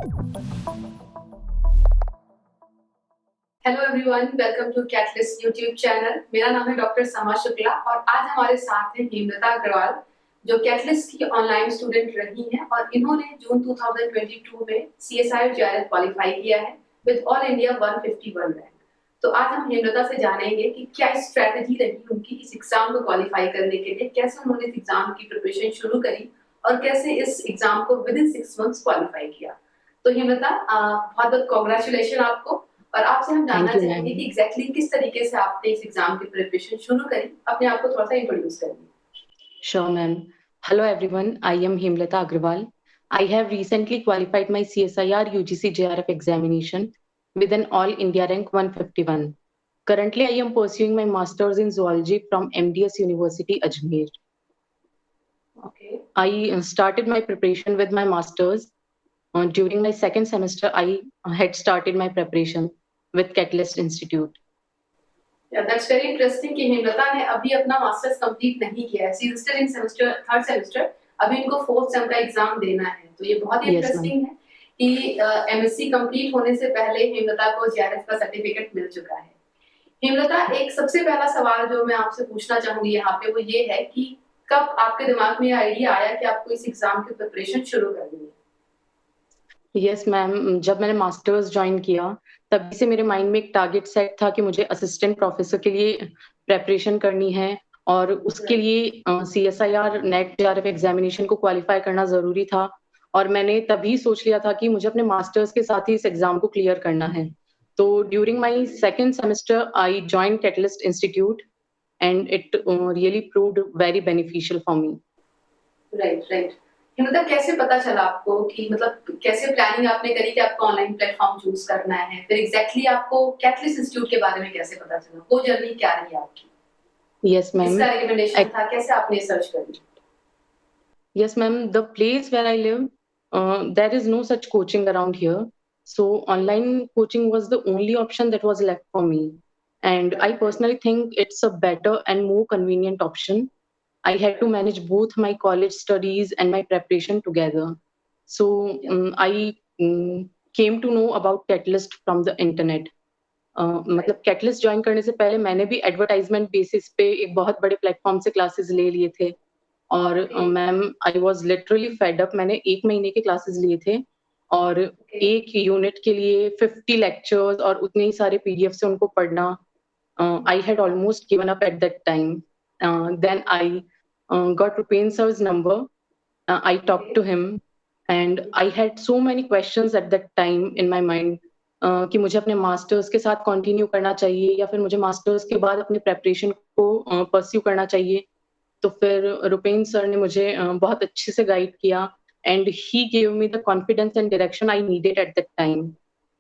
Hello everyone, welcome to Catalyst YouTube channel. मेरा नाम है डॉक्टर समा शुक्ला और आज हमारे साथ हैं हेमलता अग्रवाल, जो कैटलिस्ट की ऑनलाइन स्टूडेंट रही हैं और इन्होंने जून 2022 में सीएसआई और जेआरएफ क्वालिफाई किया है विद ऑल इंडिया 151 रैंक। तो आज हम हेमलता से जानेंगे कि क्या स्ट्रेटजी रही उनकी इस एग्जाम को क्वालिफाई करने के लिए, कैसे उन्होंने इस एग्जाम की प्रिपरेशन शुरू करी और कैसे इस एग्जाम को विद इन 6 मंथ्स क्वालिफाई किया। तो हेमलता, बहुत बहुत कॉन्ग्रेचुलेशन आपको। और आपसे हम जानना थैंक यू चाहेंगे मैम। कि एग्जैक्टली किस तरीके से आपने इस एग्जाम की प्रिपरेशन शुरू करी। अपने आप को थोड़ा सा इंट्रोड्यूस करिए। Sure ma'am. Hello everyone, I am Hemlata Agrawal. I have recently qualified my CSIR UGC JRF examination with an all India rank 151. Currently I am pursuing my masters in zoology from MDS University Ajmer. Okay. I started my preparation with my masters. During my second semester I had started my preparation with Catalyst Institute. That's very interesting कि हेमलता ने अभी अपना masters complete नहीं किया है। She is still in semester third semester. अभी इनको fourth same का एग्जाम देना है। तो ये बहुत ही Yes ma'am. इंटरेस्टिंग है कि एमएससी कंप्लीट होने से पहले हेमलता को जेआरएफ का सर्टिफिकेट मिल चुका है। हेमलता, एक सबसे पहला सवाल जो मैं आपसे पूछना चाहूंगी यहाँ पे वो ये है कि कब आपके दिमाग में आइडिया आया कि आपको इस एग्जाम की प्रिपरेशन शुरू करनी है? यस मैम, जब मैंने मास्टर्स ज्वाइन किया तभी से मेरे माइंड में एक टारगेट सेट था कि मुझे असिस्टेंट प्रोफेसर के लिए प्रेपरेशन करनी है और उसके राइट। लिए सीएसआईआर नेट जेआरएफ एग्जामिनेशन को क्वालिफाई करना जरूरी था। और मैंने तभी सोच लिया था कि मुझे अपने मास्टर्स के साथ ही इस एग्जाम को क्लियर करना है। तो during my second semester I join catalyst institute and it really proved very beneficial for me. Right, right. कि मतलब कैसे पता चला आपको कि मतलब कैसे प्लानिंग आपने करी कि आपको ऑनलाइन प्लेटफॉर्म चूज करना है? फिर एग्जैक्टली आपको कैटलिस्ट इंस्टीट्यूट के बारे में कैसे पता चला? वो जर्नी क्या रही आपकी? Yes ma'am. किसका रिकमेंडेशन था? कैसे आपने सर्च करी? Yes, ma'am. The place where I live, there is no such coaching around here. So online coaching was the only option that was left for me. And I right, right. personally think it's a better and more convenient option. I had to manage both my college studies and my preparation together. So या I came to know about Catalyst from the internet. मतलब right, catalyst join करने से पहले मैंने भी advertisement basis पे एक बहुत बड़े प्लेटफॉर्म से क्लासेस ले लिए थे। और okay, ma'am I was literally fed up. मैंने 1 महीने के क्लासेस लिए थे और ओके। एक यूनिट के लिए 50 लेक्चर्स और उतने ही सारे पीडीएफ से उनको पढ़ना। I had almost given up at that time. Then I got Rupen sir's number. I okay. talked to him and I had so many questions at that time in my mind कि मुझे अपने masters के साथ continue करना चाहिए या फिर मुझे मास्टर्स के बाद अपनी प्रेपरेशन को परस्यू करना चाहिए। तो फिर रुपेन सर ने मुझे बहुत अच्छे से गाइड किया and he gave me the confidence and direction I needed at that time.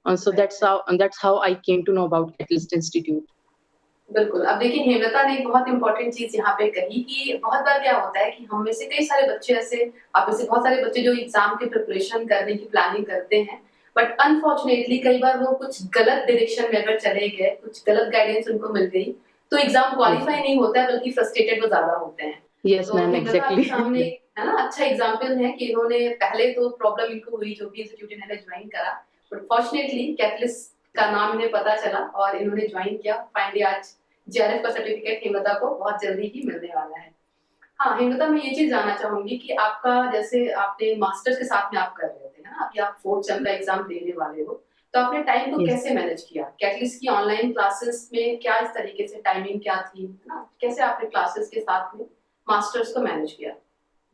So right, right. That's how I came to know about Catalyst institute. बिल्कुल। अब देखिए, हेमलता ने एक बहुत इम्पोर्टेंट चीज़ यहाँ पे कही कि बहुत बार क्या होता है कि हम में से कई सारे बच्चे ऐसे, आप में से बहुत सारे बच्चे जो एग्ज़ाम की प्रिपरेशन करने की प्लानिंग करते हैं, बट अनफॉर्चुनेटली कई बार वो कुछ गलत डायरेक्शन में अगर चले गए, कुछ गलत गाइडेंस उनको मिल गई, तो एग्ज़ाम क्वालीफाई नहीं होता है बल्कि फ्रस्ट्रेटेड वो ज़्यादा होते हैं। यस तो मैम, हेमलता आपके एग्जैक्टली। सामने, है ना, अच्छा एग्ज़ाम्पल है कि इन्होंने पहले तो प्रॉब्लम इनको हुई जो भी इंस्टीट्यूट इन्होंने जॉइन करा, बट फॉर्चुनेटली कैटलिस्ट का नाम इन्हें पता चला और इन्होंने जॉइन किया। फाइनली आज जेआरएफ का सर्टिफिकेट हेमलता को बहुत जल्दी ही मिलने वाला है। हाँ, हेमलता, मैं ये चीज़ जानना चाहूँगी कि आपका, जैसे आपने मास्टर्स के साथ में आप कर रहे थे, है ना? अभी आप 4th सेम का एग्ज़ाम देने वाले हो, तो आपने टाइम को यस। कैसे मैनेज किया? कैटलिस्ट की ऑनलाइन क्लासेस में क्या इस तरीके से टाइमिंग क्या थी, है ना? कैसे आपने क्लासेस के साथ में मास्टर्स को मैनेज किया,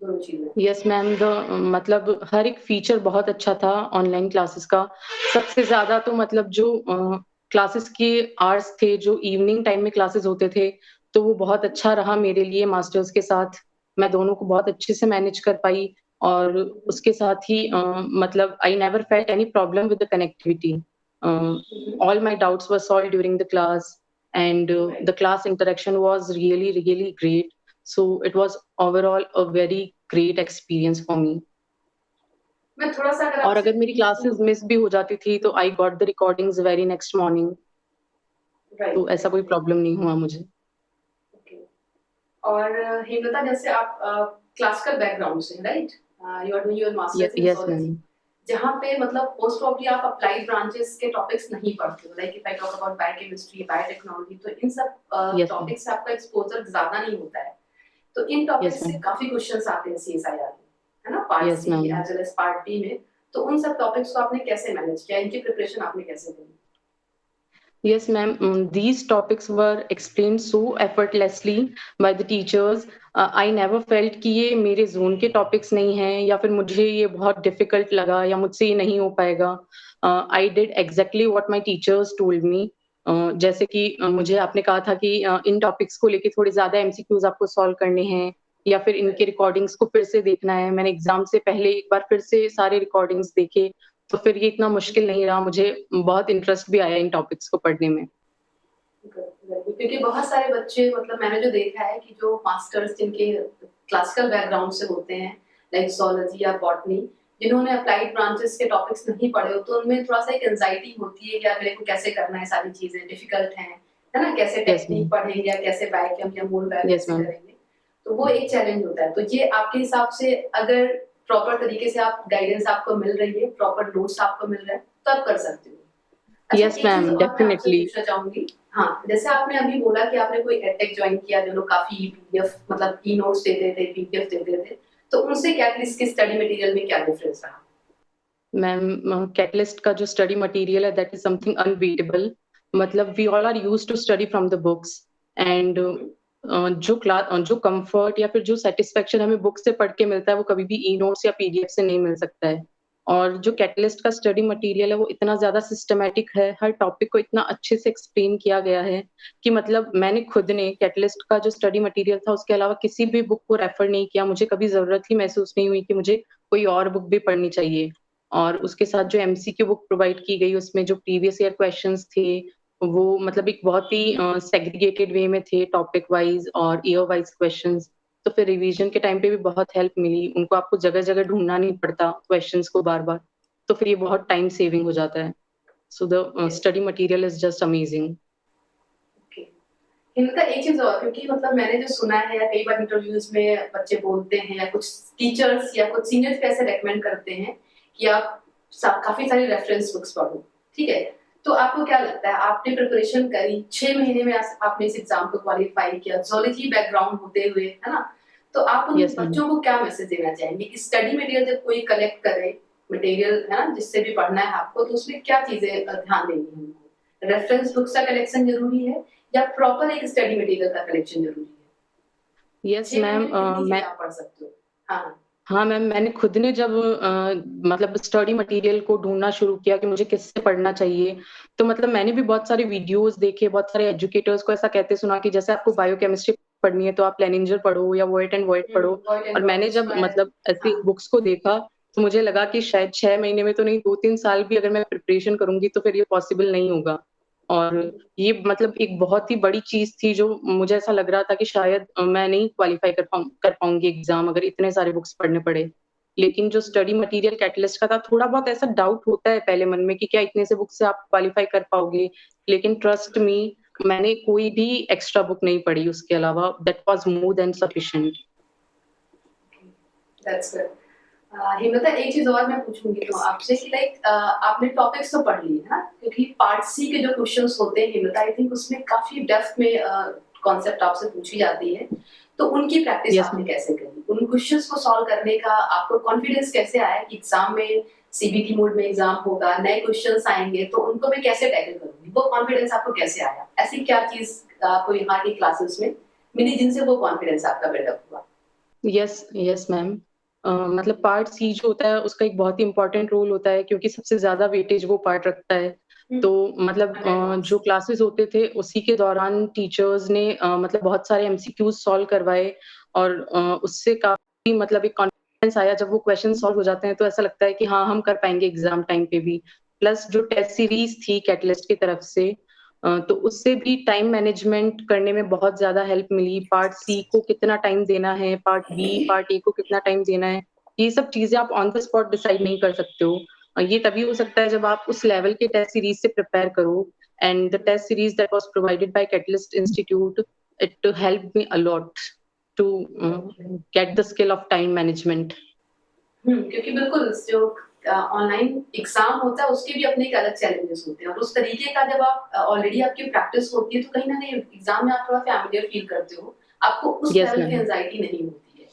दोनों चीज़ें? यस मैम, द मतलब हर एक फीचर बहुत अच्छा था ऑनलाइन क्लासेस का। सबसे ज़्यादा तो मतलब जो क्लासेस के आवर्स थे, जो इवनिंग टाइम में क्लासेस होते थे, तो वो बहुत अच्छा रहा मेरे लिए मास्टर्स के साथ। मैं दोनों को बहुत अच्छे से मैनेज कर पाई और हुँ, हुँ। उसके साथ ही मतलब I never felt any problem with the connectivity. Hmm, hmm. All my doubts were solved during the class and right. the class interaction was really great. So it was overall a very great experience for me. मैं थोड़ा-सा अगर और आपसे अगर मेरी पूछूँ। Classes miss भी हो जाती थी तो I got the recordings very next morning. तो राइट, ऐसा राइट, कोई राइट। प्रॉब्लम नहीं हुआ मुझे। ओके। और हेमलता, जैसे आप क्लासिकल बैकग्राउंड से हैं, right? You are doing your masters in yes ma'am. Zoology. जहाँ पे मतलब मोस्ट प्रॉब्ली आप अप्लाइड ब्रांचेस के टॉपिक्स नहीं पढ़ते हो, like if I talk about biochemistry, biotechnology, तो इन सब Yes, ma'am. टॉपिक्स से आपका एक्सपोजर ज्यादा नहीं होता है। तो इन Yes, टॉपिक्स से ma'am. काफी क्वेश्चंस आते हैं सीएसआईआर में, है ना, part Yes, C ma'am. As well as part B में। तो उन सब टॉपिक्स को आपने कैसे मैनेज किया, इनकी प्रिपरेशन आपने कैसे करी? Yes, ma'am. These topics were explained so effortlessly by the teachers. I never felt कि ये मेरे जोन के टॉपिक्स नहीं हैं या फिर मुझे ये बहुत डिफिकल्ट लगा या मुझसे ये नहीं हो पाएगा। I did exactly what my teachers told me. जैसे कि मुझे आपने कहा था कि इन टॉपिक्स को लेके थोड़े ज्यादा एमसीक्यूज आपको सॉल्व करने हैं या फिर इनके रिकॉर्डिंग्स को फिर से देखना है। मैंने एग्जाम से पहले एक बार फिर से सारे रिकॉर्डिंग्स देखे, तो फिर ये इतना मुश्किल नहीं रहा। मुझे बहुत इंटरेस्ट भी आया इन टॉपिक्स को पढ़ने में। क्योंकि बहुत सारे बच्चे, मतलब मैंने जो देखा है कि जो मास्टर्स जिनके क्लासिकल बैकग्राउंड से होते हैं, लाइक zoology या बॉटनी, जिन्होंने अप्लाइड ब्रांचेस के टॉपिक्स नहीं पढ़े हो, तो उनमें थोड़ा सा एक एंजाइटी होती है कि यार मेरे को कैसे करना है, सारी चीजें डिफिकल्ट हैं, है ना, कैसे यस टेक्निक मैम। पढ़ेंगे या कैसे बायोकेम या मोल बायो यस कैसे मैम। करेंगे। तो वो एक चैलेंज होता है। तो ये आपके हिसाब से अगर प्रॉपर तरीके से आप गाइडेंस आपको मिल रही है, प्रॉपर नोट्स आपको मिल रहे हैं, तो आप कर सकते हो। अच्छा, यस एक चीज मैम, और मैं आपसे डेफिनेटली। पूछना चाहूंगी। हाँ, जैसे आपने अभी बोला कि आपने कोई एडटेक ज्वाइन किया, जो लोग काफी पीडीएफ मतलब ई नोट्स देते थे, पीडीएफ देते थे, तो उनसे कैटलिस्ट के स्टडी मटेरियल में क्या डिफरेंस रहा? मैम, कैटलिस्ट का जो स्टडी मटेरियल है दैट इज समथिंग अनबीटेबल। मतलब we all are used to study from the books and जो कंफर्ट या फिर जो सेटिस्फेक्शन हमें बुक से पढ़ के मिलता है वो कभी भी ई नोट्स या पीडीएफ से नहीं मिल सकता है। और जो कैटलिस्ट का स्टडी मटेरियल है वो इतना ज्यादा सिस्टमैटिक है, हर टॉपिक को इतना अच्छे से एक्सप्लेन किया गया है कि मतलब मैंने खुद ने कैटलिस्ट का जो स्टडी मटेरियल था उसके अलावा किसी भी बुक को रेफर नहीं किया। मुझे कभी जरूरत ही महसूस नहीं हुई कि मुझे कोई और बुक भी पढ़नी चाहिए। और उसके साथ जो एमसीक्यू बुक प्रोवाइड की गई उसमें जो प्रीवियस ईयर क्वेश्चंस थे वो मतलब एक बहुत ही सेग्रीगेटेड वे में थे, टॉपिक वाइज और ईयर वाइज क्वेश्चंस। तो फिर रिवीजन के टाइम पे भी बहुत हेल्प मिली। उनको आपको जगह-जगह ढूँढना नहीं पड़ता क्वेश्चंस को बार-बार। तो फिर ये बहुत टाइम सेविंग हो जाता है। So the study material is just amazing. Okay. इनका एक चीज और, क्योंकि मतलब मैंने जो सुना है, या कई बार इंटरव्यूज में बच्चे बोलते हैं, या कुछ टीचर्स या कुछ सीनियर्स कैसे रेकमेंड करते हैं कि आप काफी सारी रेफरेंस बुक्स पढ़ो, ठीक है। तो आपको क्या लगता है, आपने प्रिपरेशन करी 6 महीने में, आपने इस एग्जाम को क्वालिफाई किया, जोलॉजी बैकग्राउंड होते हुए, है ना, तो आप उन यस मैम। बच्चों को क्या मैसेज देना चाहेंगे कि स्टडी मटेरियल जब कोई कलेक्ट करे, मटेरियल है ना जिससे भी पढ़ना है आपको, तो उसमें क्या चीजें ध्यान देनी है उनको? रेफरेंस बुक्स का कलेक्शन जरूरी है या प्रॉपर एक स्टडी मटेरियल का कलेक्शन जरूरी है? Yes 6 ma'am. महीने में कितनी मैं चीजें आप पढ़ सकते हो? हाँ। हाँ मैम, मैंने खुद ने जब मतलब स्टडी मटेरियल को ढूँढना शुरू किया कि मुझे किससे पढ़ना चाहिए, तो मतलब मैंने भी बहुत सारे वीडियोज़ देखे, बहुत सारे एजुकेटर्स को ऐसा कहते सुना कि जैसे आपको बायोकेमिस्ट्री पढ़नी है तो आप लेनिंजर पढ़ो या वॉइट एंड वॉइट पढ़ो। वॉइट एंड और मैंने व्हाइट, जब स्क्वायर। मतलब ऐसी हाँ। बुक्स को देखा, तो मुझे लगा कि शायद 6 महीने में तो नहीं, 2-3 साल भी अगर मैं प्रिपरेशन करूँगी तो फिर ये पॉसिबल नहीं होगा। और ये मतलब एक बहुत ही बड़ी चीज़ थी जो मुझे ऐसा लग रहा था कि शायद मैं नहीं क्वालीफाई कर पाऊँगी एग्ज़ाम अगर इतने सारे बुक्स पढ़ने पड़े। लेकिन जो स्टडी मटेरियल कैटलिस्ट का था, थोड़ा बहुत ऐसा डाउट होता है पहले मन में कि क्या इतने से बुक से आप क्वालीफाई कर पाओगे? लेकिन ट्रस्ट मी, मैंने कोई भी एक्स्ट्रा बुक नहीं पढ़ी उसके अलावा, that was more than sufficient. That's good. Himmata, एक चीज और मैं पूछूंगी तो आपसे कि लाइक आपने टॉपिक्स तो पढ़ लिए है ना, क्योंकि पार्ट सी के जो क्वेश्चंस होते हैं हिम्मता, आई थिंक उसमें काफी डेप्थ में कॉन्सेप्ट आपसे पूछी जाती है। तो उनकी प्रैक्टिस यस आपने मैम। कैसे करी? उन क्वेश्चंस को सॉल्व करने का आपको कॉन्फिडेंस कैसे आया कि एग्जाम में, सीबीटी मोड में एग्जाम होगा, नए क्वेश्चंस आएंगे, तो उनको मैं कैसे टैकल करूंगी? वो कॉन्फिडेंस आपको कैसे आया? ऐसी क्या चीज आपको यहाँ की क्लासेस में मिली जिनसे वो कॉन्फिडेंस आपका बिल्डअप हुआ? Yes, yes ma'am. मतलब पार्ट सी जो होता है उसका एक बहुत ही इम्पोर्टेंट रोल होता है क्योंकि सबसे ज़्यादा वेटेज वो पार्ट रखता है। तो मतलब 100 मार्क्स। जो क्लासेस होते थे उसी के दौरान टीचर्स ने मतलब बहुत सारे एमसीक्यूज़ सॉल्व करवाए और उससे काफ़ी मतलब एक कॉन्फिडेंस आया। जब वो क्वेश्चन सॉल्व हो जाते हैं तो ऐसा लगता है कि हाँ, हम कर पाएँगे एग्ज़ाम टाइम पे भी। प्लस जो टेस्ट सीरीज़ थी कैटलिस्ट की तरफ से, तो उससे भी टाइम मैनेजमेंट करने में बहुत ज़्यादा हेल्प मिली। पार्ट सी को कितना टाइम देना है, पार्ट बी, पार्ट ए को कितना टाइम देना है, ये सब चीज़ें आप ऑन द स्पॉट डिसाइड नहीं कर सकते हो। ये तभी हो सकता है जब आप उस लेवल के टेस्ट सीरीज़ से प्रिपेयर करो। And the test series that was provided by Catalyst institute, it helped me a lot to get the skill of time management. क्योंकि बिल्कुल जो ऑनलाइन एग्जाम होता है उसके भी अपने एक अलग चैलेंजेस होते हैं, और उस तरीके का जब आप ऑलरेडी आपकी प्रैक्टिस होती है तो कहीं ना कहीं एग्जाम में आप थोड़ा फैमिलियर फील करते हो, आपको उस यस लेवल की मैम। एंजाइटी नहीं होती है।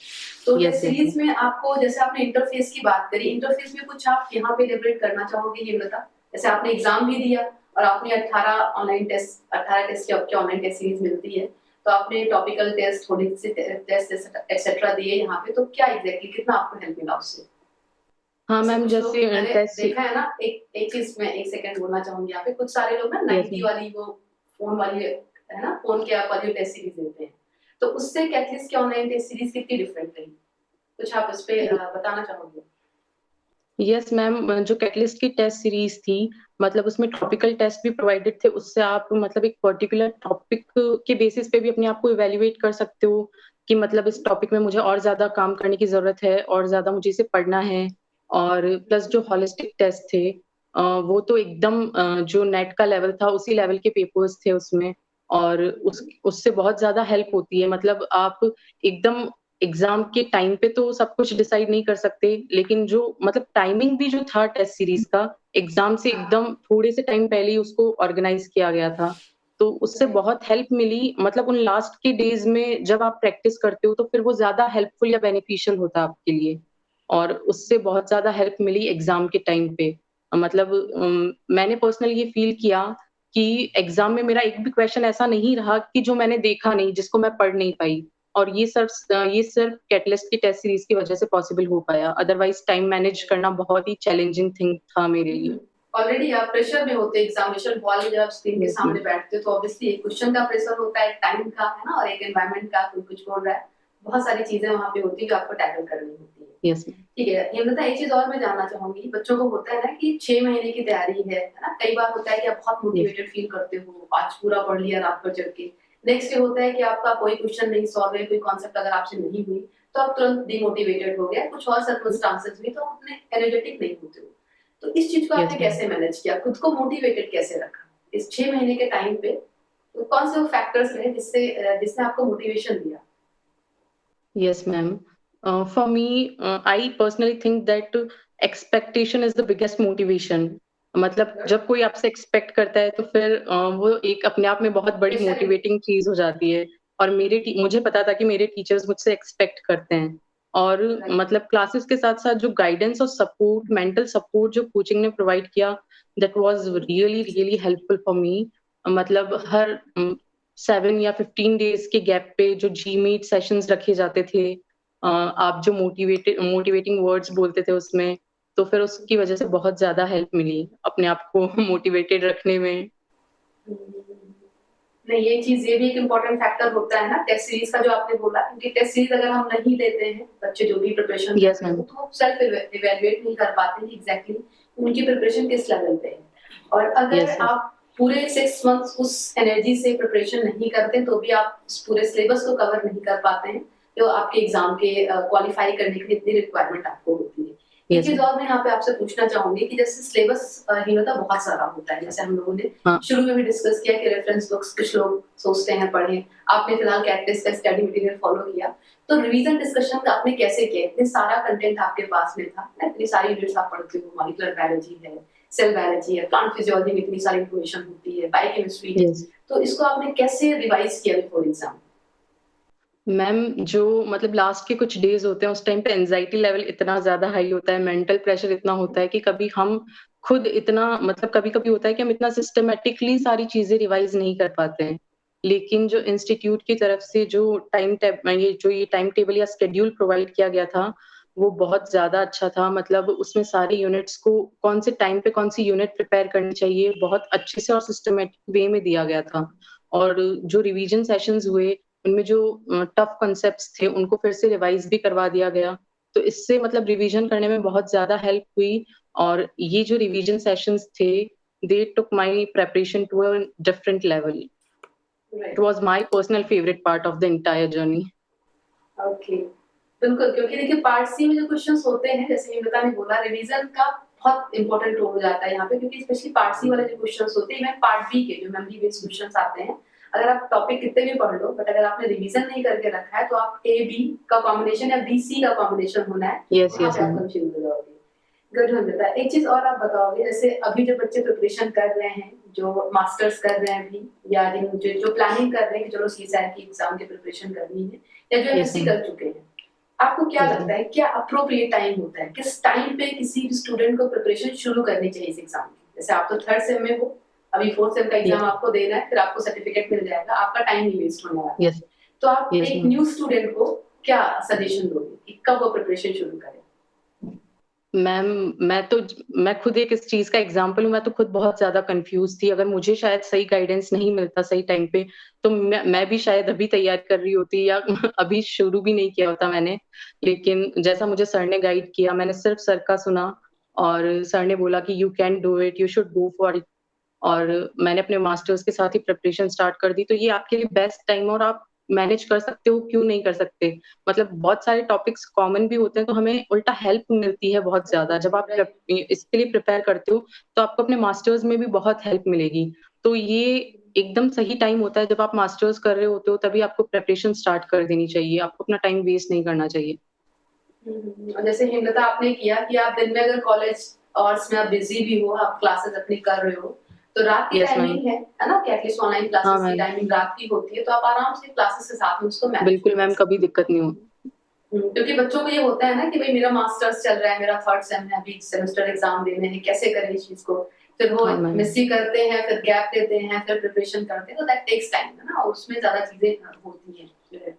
तो यस टेस्ट यस सीरीज में आपको, जैसे आपने इंटरफेस की बात करी, इंटरफेस में कुछ आप यहाँ पे एलिब्रेट करना चाहोगे ये बता, जैसे आपने एग्जाम भी दिया और आपने 18 टेस्ट की आपकी ऑनलाइन टेस्ट सीरीज मिलती है, तो आपने टॉपिकल टेस्ट, थोड़ी सी टेस्ट एक्सेट्रा दिए यहाँ पे, तो क्या एग्जैक्टली कितना आपको हेल्प मिला उससे? हाँ जैसे मैम, कुछ लोग जैसे मैंने टेस्ट। देखा है ना, एक एक चीज मैं एक सेकंड बोलना चाहूंगी यहाँ पे, कुछ सारे लोग ना यस 90 वाली वो फोन वाली है ना, फोन के ऐप वाली टेस्ट सीरीज देते हैं, तो उससे कैटलिस्ट की ऑनलाइन टेस्ट सीरीज कितनी डिफरेंट रही, कुछ आप उस पे मैम। बताना चाहोगे? यस मैम, जो कैटलिस्ट की टेस्ट सीरीज थी, मतलब उसमें टॉपिकल टेस्ट भी प्रोवाइडेड थे। उससे आप मतलब एक पर्टिकुलर टॉपिक के बेसिस पे भी अपने आप को इवैल्यूएट कर सकते हो कि मतलब इस टॉपिक में मुझे और ज़्यादा काम करने की ज़रूरत है, और ज़्यादा मुझे इसे पढ़ना है। और प्लस जो होलिस्टिक टेस्ट थे, वो तो एकदम जो नेट का लेवल था उसी लेवल के पेपर्स थे उसमें। और उससे बहुत ज़्यादा हेल्प होती है। मतलब आप एकदम एग्ज़ाम के टाइम पे तो सब कुछ डिसाइड नहीं कर सकते, लेकिन जो मतलब टाइमिंग भी जो था टेस्ट सीरीज़ का, एग्ज़ाम से एकदम थोड़े से टाइम पहले ही उसको ऑर्गनाइज़ किया गया था। तो उससे राइट। बहुत हेल्प मिली, मतलब उन लास्ट के डेज़ में जब आप प्रैक्टिस करते हो तो फिर वो ज़्यादा हेल्पफुल या बेनिफिशियल होता है आपके लिए। और उससे बहुत ज़्यादा हेल्प मिली एग्ज़ाम के टाइम पे। मतलब मैंने पर्सनली ये फ़ील किया कि एग्ज़ाम में मेरा एक भी क्वेश्चन ऐसा नहीं रहा कि जो मैंने देखा नहीं, जिसको मैं पढ़ नहीं पाई। और ये सिर्फ कैटलिस्ट की टेस्ट सीरीज़ की वजह से पॉसिबल हो पाया। अदरवाइज़ टाइम मैनेज करना बहुत ही चैलेंजिंग थिंग था मेरे लिए। ऑलरेडी आप प्रेशर में होते, एग्जामिनेशन हॉल में जब आप स्क्रीन के यस सामने मैम। बैठते हो तो ऑब्वियसली एक क्वेश्चन का प्रेशर होता है, एक टाइम का है ना, और एक एनवायरनमेंट का, कोई कुछ बोल रहा है, बहुत सारी चीजें वहाँ पे होती है जो आपको टैकल करनी होती है। Yes ma'am. ठीक है, ये मतलब एक चीज और मैं जानना चाहूंगी, बच्चों को होता है ना कि 6 महीने की तैयारी है ना, कई बार होता है कि आप बहुत यस। मोटिवेटेड फील करते हो, आज पूरा पढ़ लिया रात भर जग के, नेक्स्ट डे होता है कि आपका कोई क्वेश्चन नहीं सॉल्व है, कोई कॉन्सेप्ट अगर आपसे नहीं हुई तो आप तुरंत डिमोटिवेटेड हो गए, कुछ और सर्कमस्टांसेस हुई तो आप उतने एनर्जेटिक नहीं होते हो। तो इस चीज को आपने यस मैम। कैसे मैनेज किया, खुद को मोटिवेटेड कैसे रखा इस 6 महीने के टाइम पे? तो कौन से वो फैक्टर्स रहे जिसने आपको मोटिवेशन दिया? Yes, ma'am. For me, I personally think that expectation is the biggest motivation. मतलब जब कोई आपसे एक्सपेक्ट करता है तो फिर वो एक अपने आप में बहुत बड़ी प्रेशर। मोटिवेटिंग चीज़ हो जाती है। और मुझे पता था कि मेरे टीचर्स मुझसे एक्सपेक्ट करते हैं। और राइट। मतलब क्लासेस के साथ-साथ जो गाइडेंस और सपोर्ट, मेंटल सपोर्ट जो कोचिंग ने प्रोवाइड किया, that was really, really helpful for me. मतलब हर 7 या 15 डेज़ के गैप पे जो जीमीट सेशंस रखे जाते थे, आप जो मोटिवेटिंग वर्ड्स बोलते थे उसमें, तो फिर उसकी वजह से बहुत ज़्यादा हेल्प मिली अपने आप को मोटिवेटेड रखने में। नहीं, ये चीज़, ये भी एक इम्पोर्टेंट फैक्टर होता है ना टेस्ट सीरीज़ का जो आपने बोला, क्योंकि टेस्ट सीरीज़ अगर हम नहीं लेते हैं, बच्चे जो भी प्रिपरेशन यस करते मैम। हो, तो वो सेल्फ इवैल्यूएट नहीं कर पाते हैं एग्ज़ैक्टली उनकी प्रिपरेशन किस लेवल पे है। और अगर यस, यस। आप पूरे 6 मंथ्स उस एनर्जी से प्रिपरेशन नहीं करते, तो भी आप उस पूरे सिलेबस को कवर नहीं कर पाते हैं, जो आपके एग्ज़ाम के क्वालीफाई करने के लिए इतनी रिक्वायरमेंट आपको होती है। एक यस चीज़ मैम। और मैं यहाँ पे आपसे पूछना चाहूँगी कि जैसे सिलेबस हीनता बहुत सारा होता है, जैसे हम लोगों ने हाँ। शुरू में भी डिस्कस किया कि रेफरेंस बुक्स कुछ लोग सोचते हैं पढ़ें, आपने फिलहाल कैटलिस्ट का स्टडी मटेरियल फॉलो किया, तो रिवीजन डिस्कशन आपने कैसे किया? इतने सारा कंटेंट आपके पास में था ना, इतनी सारी यूनिट्स आप पढ़ते हो, मॉलिक्यूलर बायोलॉजी है, सेल बायोलॉजी है, प्लांट फिजियोलॉजी में इतनी सारी इंफॉर्मेशन होती है, बायोकेमिस्ट्री है, यस। तो इसको आपने कैसे रिवाइज किया बिफोर एग्जाम? मैम, जो मतलब लास्ट के कुछ डेज़ होते हैं, उस टाइम पे एंग्ज़ायटी लेवल इतना ज़्यादा हाई होता है, मेंटल प्रेशर इतना होता है कि कभी हम खुद इतना मतलब कभी-कभी होता है कि हम इतना सिस्टमैटिकली सारी चीज़ें रिवाइज़ नहीं कर पाते हैं। लेकिन जो इंस्टीट्यूट की तरफ से ये टाइम टेबल या शेड्यूल प्रोवाइड किया गया था, वो बहुत ज़्यादा अच्छा था। मतलब उसमें सारी यूनिट्स को कौन से टाइम पे कौन-सी यूनिट प्रिपेयर करनी चाहिए, बहुत अच्छे से और सिस्टमैटिक वे में दिया गया था। और जो रिवीजन सेशंस हुए, उनमें जो टफ कॉन्सेप्ट्स थे, उनको फिर से रिवाइज़ भी करवा दिया गया। तो इससे मतलब रिवीजन करने में बहुत ज़्यादा हेल्प हुई। और ये जो रिवीजन सेशंस थे, they took my preparation to a different level. It right. Was my personal favourite part of the entire journey. Okay, बिल्कुल, क्योंकि देखिए पार्ट सी में जो क्वेश्चंस होते हैं, जैसे निमिता ने बोला, रिवीजन का बहुत इंपॉर्टेंट रोल हो जाता है यहाँ पे, क्योंकि स्पेशली पार्ट सी वाले जो क्वेश्चंस होते हैं, इवन पार्ट बी के जो मेमोरी बेस्ड क्वेश्चंस आते हैं, अगर आप टॉपिक कितने भी पढ़ लो, बट अगर आपने रिवीजन नहीं करके रखा है, तो आप ए बी का कॉम्बिनेशन या बी सी का कॉम्बिनेशन होना है, यस, वहाँ यस पे आप मैम। कंफ्यूज हो जाओगे। गुड होता है। एक चीज और आप बताओगे, जैसे अभी जो बच्चे प्रिपरेशन कर रहे हैं, जो मास्टर्स कर रहे हैं अभी, या जो प्लानिंग कर रहे हैं कि चलो सीसैट की एग्जाम की प्रिपरेशन करनी है, या जो यस एमएससी मैम। कर चुके हैं, आपको क्या यस लगता मैम। है क्या अप्रोप्रिएट टाइम होता है, किस टाइम पे किसी स्टूडेंट को प्रिपरेशन शुरू करनी चाहिए इस एग्जाम की? जैसे आप तो थर्ड सेम में हो, अभी फोर्थ सेम का एग्जाम यस। आपको देना है, फिर आपको सर्टिफिकेट मिल जाएगा, आपका टाइम नहीं वेस्ट होने वाला है। यस। तो आप यस एक मैम। न्यू स्टूडेंट को क्या सजेशन दोगे कि कब वो प्रिपरेशन शुरू करे? मैम, मैं खुद एक इस चीज़ का एग्ज़ाम्पल हूँ, मैं तो खुद बहुत ज़्यादा कन्फ्यूज़ थी। अगर मुझे शायद सही गाइडेंस नहीं मिलता सही टाइम पे, तो मैं भी शायद अभी तैयारी कर रही होती या अभी शुरू भी नहीं किया होता मैंने। लेकिन जैसा मुझे सर ने गाइड किया, मैंने सिर्फ़ सर का सुना और सर ने बोला कि you can do it, you should go for it. और मैंने अपने मास्टर्स के साथ ही प्रिपरेशन स्टार्ट कर दी, तो ये आपके लिए बेस्ट टाइम है और आप मैनेज कर सकते हो, क्यों नहीं कर सकते? मतलब बहुत सारे टॉपिक्स कॉमन भी होते हैं, तो हमें उल्टा हेल्प मिलती है बहुत ज़्यादा। जब आप राइट। इसके लिए प्रिपेयर करते हो, तो आपको अपने मास्टर्स में भी बहुत हेल्प मिलेगी। तो ये एकदम सही टाइम होता है, जब आप मास्टर्स कर रहे होते हो, तभी आपको प्रिपरेशन स्टार्ट कर देनी चाहिए। आपको अपना टाइम वेस्ट नहीं करना चाहिए। और जैसे हिमलता आपने किया कि आप दिन में अगर कॉलेज आवर्स में आप बिजी भी हो, आप क्लासेस अपनी कर रहे हो, तो रात की यस मैम। टाइमिंग है ना, कि एटलीस्ट ऑनलाइन हाँ क्लासेस की मैम। टाइमिंग रात की होती है, तो आप आराम से क्लासेस के साथ में उसको मैनेज भी बिल्कुल कर मैम, कभी सकते हो। दिक्कत नहीं हो। क्योंकि बच्चों को ये होता है ना कि भाई मेरा मास्टर्स चल रहा है, मेरा थर्ड सेम है, अभी सेमेस्टर एग्जाम देने हैं, कैसे करें इस चीज को? फिर वो हाँ मैम। मिस ही करते हैं, फिर गैप देते हैं, फिर प्रिपरेशन करते हैं, तो दैट टेक्स टाइम है ना, और उसमें ज्यादा चीजें होती हैं।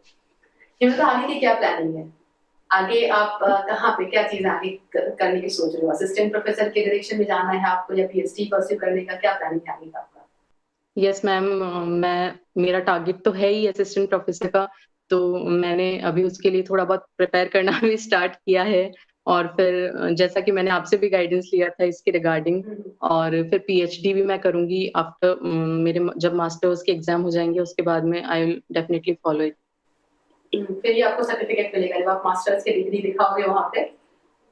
हिमलता आगे की क्या प्लानिंग है? आगे आप कहाँ पे क्या चीज़ आगे करने की सोच रहे हो? असिस्टेंट प्रोफेसर के डायरेक्शन में जाना है आपको, या पीएचडी परस्यू करने का क्या प्लानिंग है आगे का आपका? यस मैम, मेरा टारगेट तो है ही असिस्टेंट प्रोफेसर का, तो मैंने अभी उसके लिए थोड़ा बहुत प्रिपेयर करना भी स्टार्ट किया है। और फिर जैसा कि मैंने आपसे भी गाइडेंस लिया था इसके रिगार्डिंग, हम्म। और फिर पीएचडी भी मैं करूँगी आफ्टर मेरे जब मास्टर्स के एग्ज़ाम हो जाएँगे, उसके बाद में I will definitely follow it. फिर ही आपको सर्टिफिकेट मिलेगा जब आप मास्टर्स की डिग्री दिखाओगे वहाँ पे।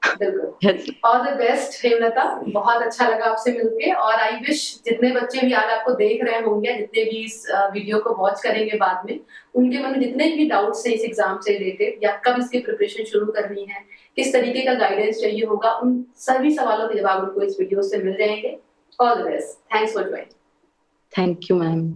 बिल्कुल। Yes. All the best Hemlata, बहुत अच्छा लगा आपसे मिलके, और आई विश जितने बच्चे भी आज आपको देख रहे होंगे, जितने भी इस वीडियो को वॉच करेंगे बाद में, उनके मन में जितने भी डाउट्स हैं इस एग्जाम से रिलेटेड, या कब इसकी प्रिपरेशन शुरू करनी है, किस तरीके का गाइडेंस चाहिए होगा, उन सभी सवालों के जवाब उनको इस वीडियो से मिल जाएंगे। All the best, thanks for joining. Thank you ma'am.